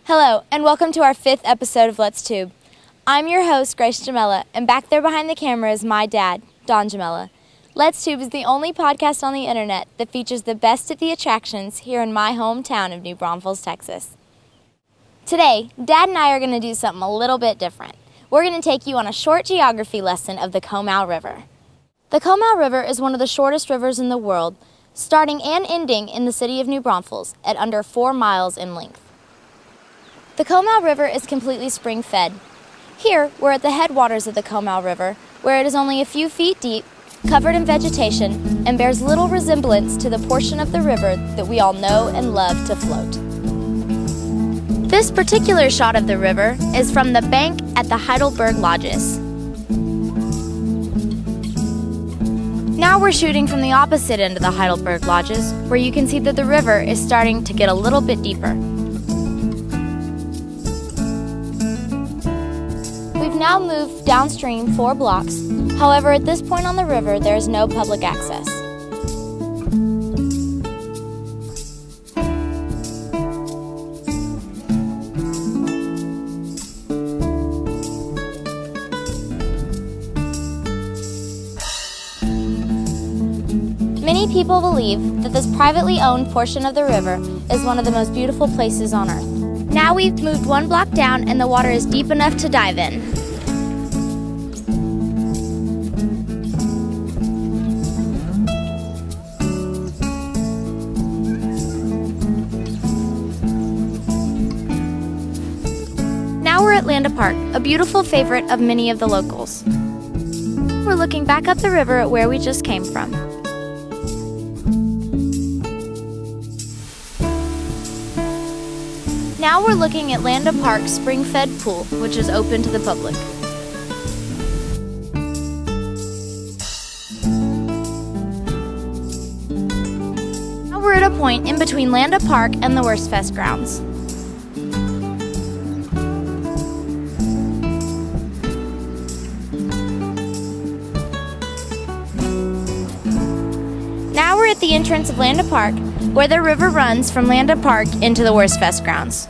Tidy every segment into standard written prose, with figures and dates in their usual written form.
Hello, and welcome to our 5th episode of Let's Tube. I'm your host, Grace Jamella, and back there behind the camera is my dad, Don Jamella. Let's Tube is the only podcast on the internet that features the best of the attractions here in my hometown of New Braunfels, Texas. Today, Dad and I are going to do something a little bit different. We're going to take you on a short geography lesson of the Comal River. The Comal River is one of the shortest rivers in the world, starting and ending in the city of New Braunfels at under 4 miles in length. The Comal River is completely spring-fed. Here, we're at the headwaters of the Comal River, where it is only a few feet deep, covered in vegetation, and bears little resemblance to the portion of the river that we all know and love to float. This particular shot of the river is from the bank at the Heidelberg Lodges. Now we're shooting from the opposite end of the Heidelberg Lodges, where you can see that the river is starting to get a little bit deeper. We've now moved downstream 4 blocks. However, at this point on the river, there is no public access. Many people believe that this privately owned portion of the river is one of the most beautiful places on earth. Now we've moved 1 block down and the water is deep enough to dive in. Now we're at Landa Park, a beautiful favorite of many of the locals. We're looking back up the river at where we just came from. Now we're looking at Landa Park's spring-fed pool, which is open to the public. Now we're at a point in between Landa Park and the Wurstfest grounds. Now we're at the entrance of Landa Park, where the river runs from Landa Park into the Wurstfest grounds.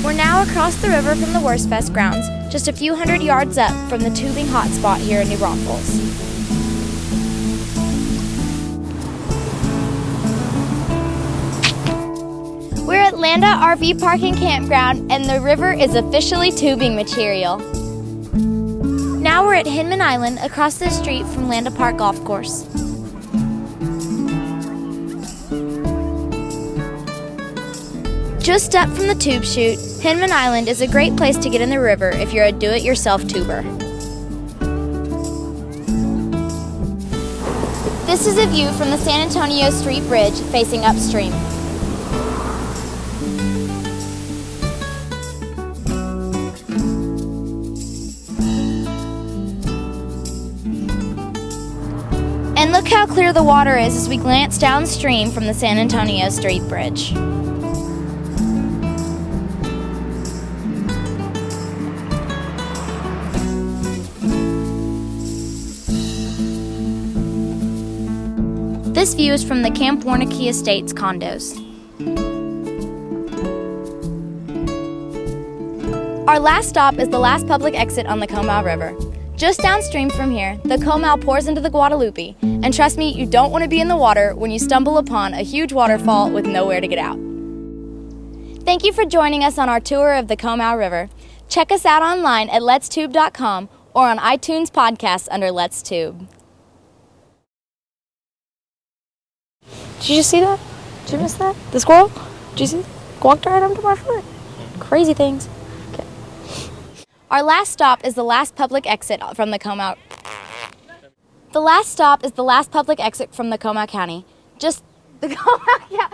We're now across the river from the Wurstfest grounds, just a few hundred yards up from the tubing hotspot here in New Braunfels. We're at Landa RV Park and Campground, and the river is officially tubing material. Now we're at Hinman Island, across the street from Landa Park Golf Course. Just up from the tube chute, Hinman Island is a great place to get in the river if you're a do-it-yourself tuber. This is a view from the San Antonio Street Bridge facing upstream. And look how clear the water is as we glance downstream from the San Antonio Street Bridge. This view is from the Camp Warnke Estates condos. Our last stop is the last public exit on the Comal River. Just downstream from here, the Comal pours into the Guadalupe, and trust me, you don't want to be in the water when you stumble upon a huge waterfall with nowhere to get out. Thank you for joining us on our tour of the Comal River. Check us out online at letstube.com or on iTunes podcasts under Let's Tube. Did you just see that? Did you miss that? The squirrel? Did you see? Walked right up to my foot. Crazy things. Okay. Our last stop is the last public exit from the Comal. The last stop is the last public exit from the Comal County. Just the Comal, yeah.